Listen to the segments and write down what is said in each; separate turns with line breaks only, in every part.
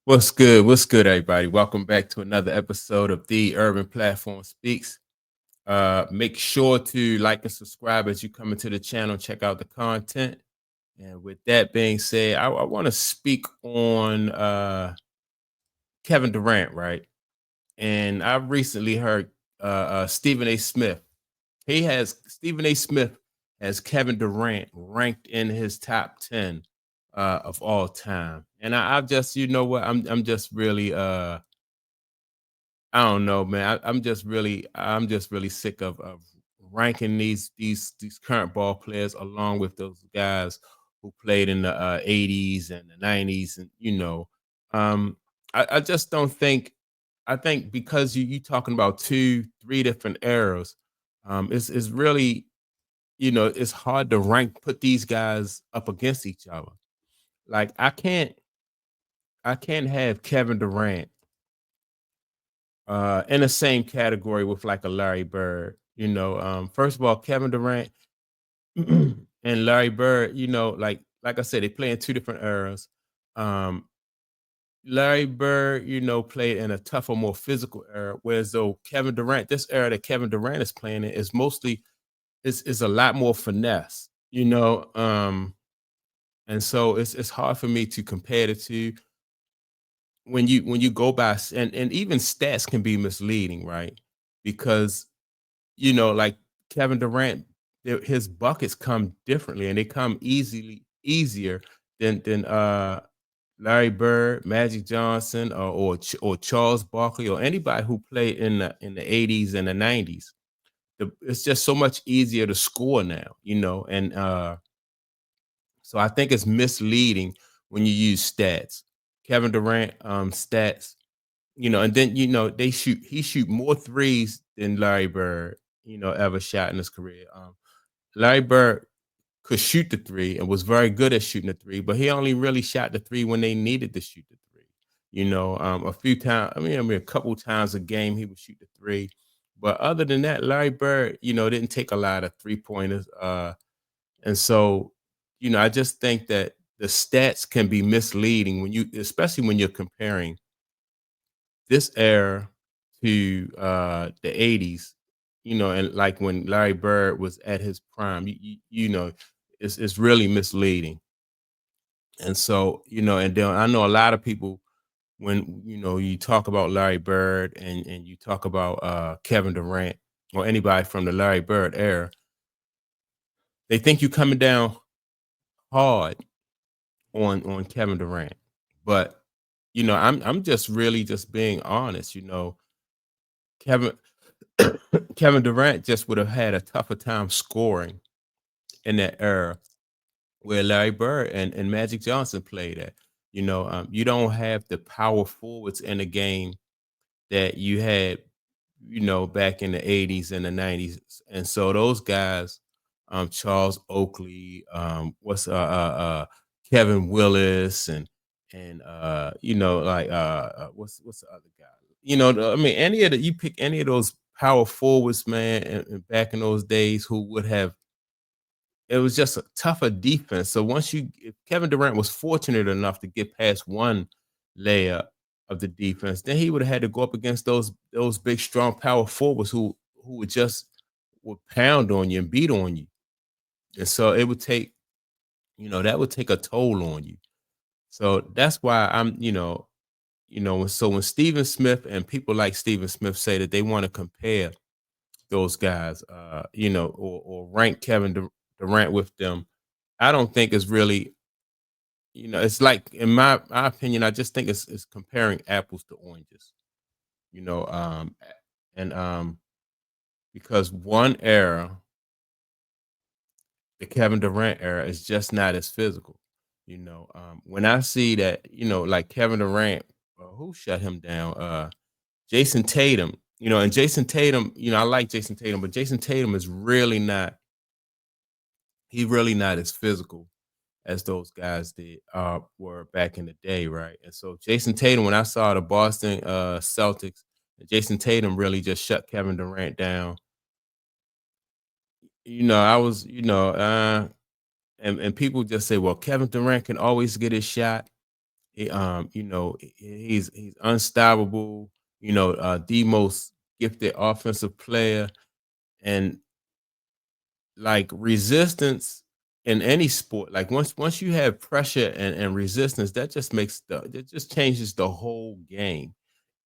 What's good? What's good, everybody? Welcome back to another episode of the Urban Platform Speaks. Make sure to like and subscribe as you come into the channel. Check out the content. And with that being said, I want to speak on Kevin Durant, right? And I recently heard Stephen A. Smith. Stephen A. Smith has Kevin Durant ranked in his top 10 of all time. And I've just, you know what, I'm just really I don't know, man. I'm just really sick of ranking these current ball players along with those guys who played in the 80s and the 90s, and um, I just don't think. I think because you talking about two, three different eras, it's really it's hard to put these guys up against each other. Like I can't have Kevin Durant in the same category with like a Larry Bird. First of all, Kevin Durant and Larry Bird, like I said, they play in two different eras. Um, Larry Bird, played in a tougher, more physical era, whereas though Kevin Durant, this era that Kevin Durant is playing in is mostly is a lot more finesse, and so it's hard for me to compare the two when you go by and even stats can be misleading, right? Because like Kevin Durant, his buckets come differently and they come easier than Larry Bird, Magic Johnson, or Charles Barkley or anybody who played in the 80s and the 90s. It's just so much easier to score now, and so I think it's misleading when you use stats. Kevin Durant stats, and then he shoot more threes than Larry Bird, ever shot in his career. Larry Bird could shoot the three and was very good at shooting the three, but he only really shot the three when they needed to shoot the three. A few times, I mean, a couple times a game he would shoot the three, but other than that, Larry Bird, didn't take a lot of 3 pointers. And so, I just think that the stats can be misleading especially when you're comparing this era to the 80s, and like when Larry Bird was at his prime, it's really misleading. And so, and then I know a lot of people when you talk about Larry Bird and you talk about Kevin Durant or anybody from the Larry Bird era, they think you coming down hard on Kevin Durant. But I'm just really just being honest. Kevin Kevin Durant just would have had a tougher time scoring in that era where Larry Bird and Magic Johnson played at. You don't have the power forwards in the game that you had, back in the 80s and the 90s. And so those guys, Charles Oakley, Kevin Willis, and what's the other guy? I mean, you pick any of those power forwards, man, and back in those days who would have it was just a tougher defense. So if Kevin Durant was fortunate enough to get past one layer of the defense, then he would have had to go up against those big, strong power forwards who would pound on you and beat on you. And so it would take, that would take a toll on you. So that's why so when Stephen Smith and people like Stephen Smith say that they want to compare those guys, or rank Durant with them, I don't think it's really, it's like in my opinion, I just think it's comparing apples to oranges, you know, um, and because one era, the Kevin Durant era, is just not as physical. When I see that, like Kevin Durant, who shut him down? Jason Tatum, and Jason Tatum, I like Jason Tatum, but Jason Tatum is really not. He's really not as physical as those guys were back in the day, right? And so Jason Tatum, when I saw the Boston Celtics, Jason Tatum really just shut Kevin Durant down. I was, and people just say, well, Kevin Durant can always get his shot. He's unstoppable. The most gifted offensive player, and like resistance in any sport. Like once you have pressure and resistance, that just changes the whole game.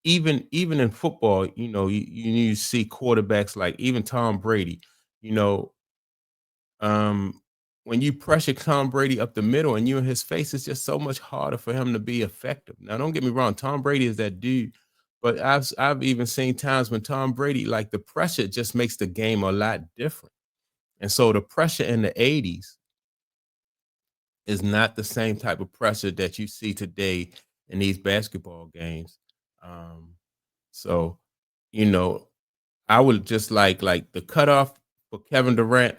Even in football, you see quarterbacks like even Tom Brady. You know, um, when you pressure Tom Brady up the middle and you in his face, it's just so much harder for him to be effective. Now, don't get me wrong, Tom Brady is that dude, but I've even seen times when Tom Brady, like the pressure just makes the game a lot different. And so the pressure in the 80s is not the same type of pressure that you see today in these basketball games. Um, so, you know, I would just like the cutoff for Kevin Durant,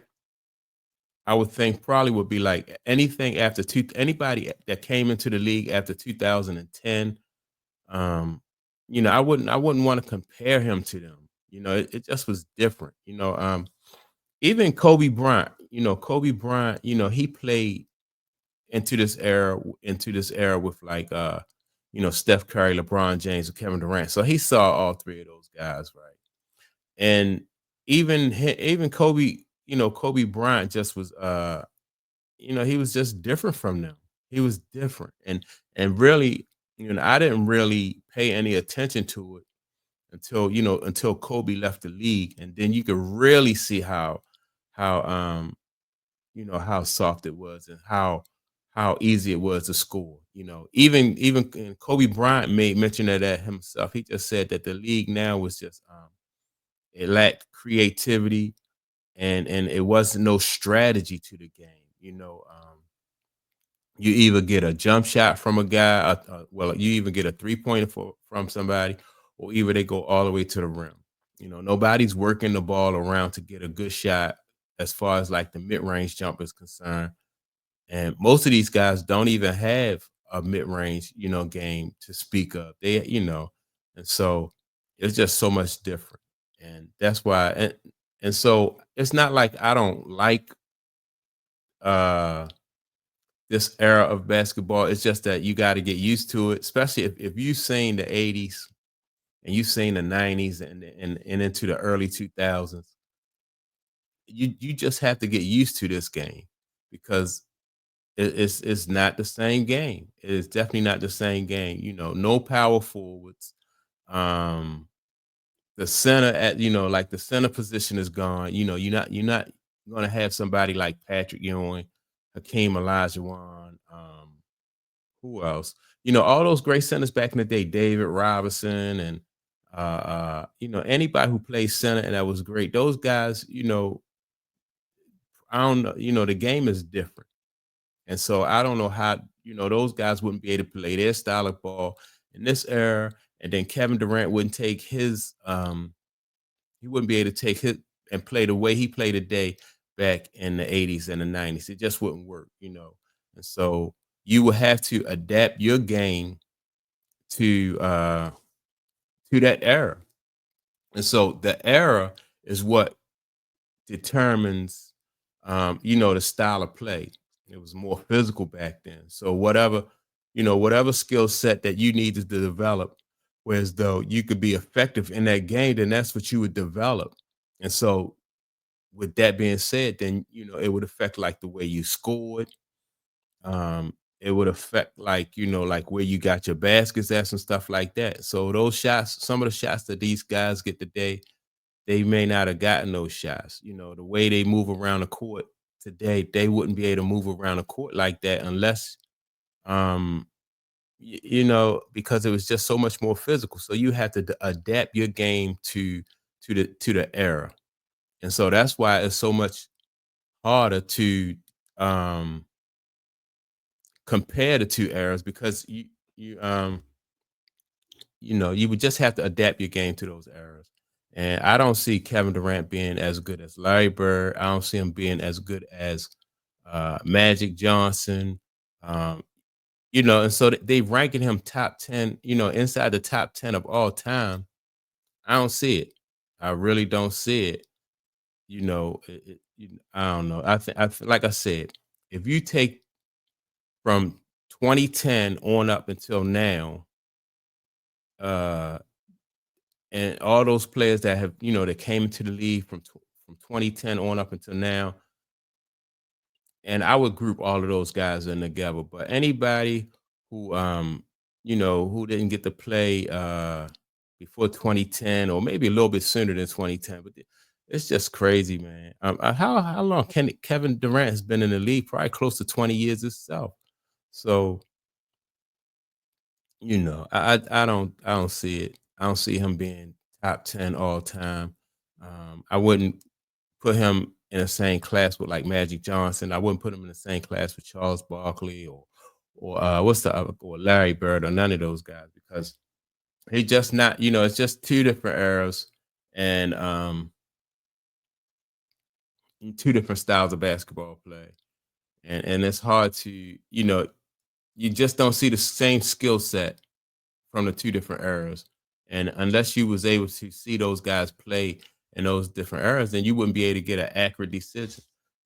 I would think probably would be like anything after anybody that came into the league after 2010. Um, I wouldn't want to compare him to them. It just was different. Even Kobe Bryant, Kobe Bryant, he played into this era with like Steph Curry, LeBron James, and Kevin Durant. So he saw all three of those guys, right? And even Kobe, Kobe Bryant just was he was just different from them. He was different. And really, I didn't really pay any attention to it until Kobe left the league. And then you could really see how how soft it was and how easy it was to score. Even and Kobe Bryant made mention of that himself. He just said that the league now was just it lacked creativity, and it wasn't no strategy to the game. You either get a jump shot from a guy, well, you even get a 3 pointer from somebody, or either they go all the way to the rim. Nobody's working the ball around to get a good shot as far as like the mid range jump is concerned. And most of these guys don't even have a mid range, game to speak of. And so it's just so much different. And that's why, and so it's not like I don't like uh this era of basketball. It's just that you got to get used to it, especially if you've seen the 80s and you've seen the 90s and into the early 2000s. You just have to get used to this game because it's not the same game. It is definitely not the same game. No power forwards. Um, the center like the center position is gone. You're not gonna have somebody like Patrick Ewing, Hakeem Olajuwon, who else? All those great centers back in the day, David Robinson and anybody who plays center and that was great. Those guys, I don't know, the game is different. And so I don't know how, those guys wouldn't be able to play their style of ball in this era. And then Kevin Durant wouldn't take he wouldn't be able to take his and play the way he played today back in the 80s and the 90s. It just wouldn't work. And so you will have to adapt your game to uh to that era. And so the era is what determines the style of play. It was more physical back then. So whatever skill set that you needed to develop, whereas though you could be effective in that game, then that's what you would develop. And so with that being said, then it would affect like the way you scored. It would affect like where you got your baskets at and stuff like that. So those shots, some of the shots that these guys get today, they may not have gotten those shots. The way they move around the court today, they wouldn't be able to move around the court like that unless, um, because it was just so much more physical. So you have to adapt your game to the era, and so that's why it's so much harder to um, compare the two eras because you would just have to adapt your game to those eras. And I don't see Kevin Durant being as good as Larry Bird. I don't see him being as good as Magic Johnson. Um, and so they ranking him top 10, inside the top 10 of all time. I don't see it. I really don't see it. I don't know. Like I said, if you take from 2010 on up until now, uh, and all those players that have, that came into the league from 2010 on up until now, and I would group all of those guys in together. But anybody who who didn't get to play before 2010 or maybe a little bit sooner than 2010, but it's just crazy, man. How long Kevin Durant has been in the league? Probably close to 20 years itself. So I don't see it. I don't see him being top 10 all time. I wouldn't put him in the same class with like Magic Johnson. I wouldn't put him in the same class with Charles Barkley or what's the other, or Larry Bird or none of those guys because he just not, it's just two different eras and two different styles of basketball play. And it's hard to, you just don't see the same skill set from the two different eras. And unless you was able to see those guys play in those different eras, then you wouldn't be able to get an accurate decision,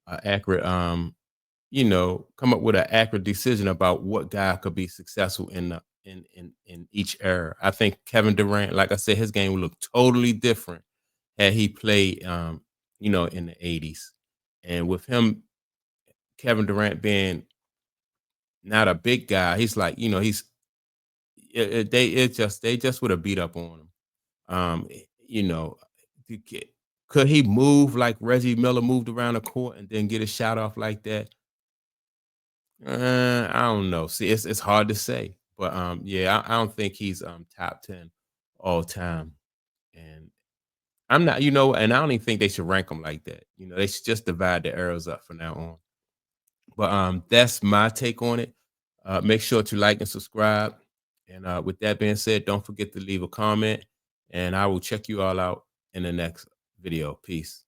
accurate, come up with an accurate decision about what guy could be successful in each era. I think Kevin Durant, like I said, his game would look totally different had he played, in the '80s. And with him, Kevin Durant being not a big guy, he's like, they just would have beat up on him. You know, to get- could he move like Reggie Miller moved around the court and then get a shot off like that? I don't know. See, it's hard to say, but yeah, I don't think he's top 10 all time. And I'm not, and I don't even think they should rank them like that. They should just divide the arrows up from now on. But that's my take on it. Make sure to like and subscribe. And with that being said, don't forget to leave a comment. And I will check you all out in the next video. Peace.